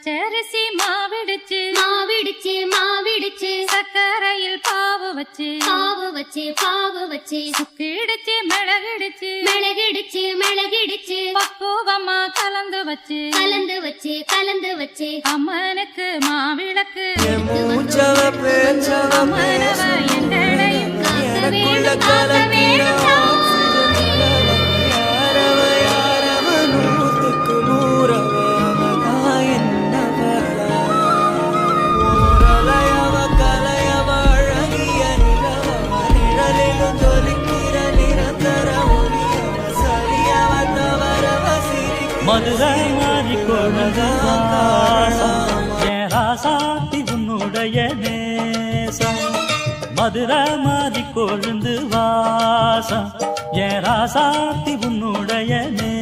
பச்சரிசி மாவிடுச்சு மாவிடுச்சு மாவிடுச்சு சக்கரையில் பாவு வச்சு பாவு வச்சு பாவு வச்சு சுக்கிடுச்சு மிளகிடுச்சு மிளகிடுச்சு மிளகிடுச்சு பக்குவமா கலந்து வச்சு கலந்து வச்சு கலந்து வச்சு அம்மனுக்கு மாவிளக்கு அம்மனவ எங்களையும் காக்க வேணும் காக்க வேணும் மதுரை மாறி கொழுதாசம் ஏராசாத்தி உன்னுடைய நேசம் மதுரை மாறி கொழுந்து வாசம் ஏராசாத்தி உன்னுடைய நேசம்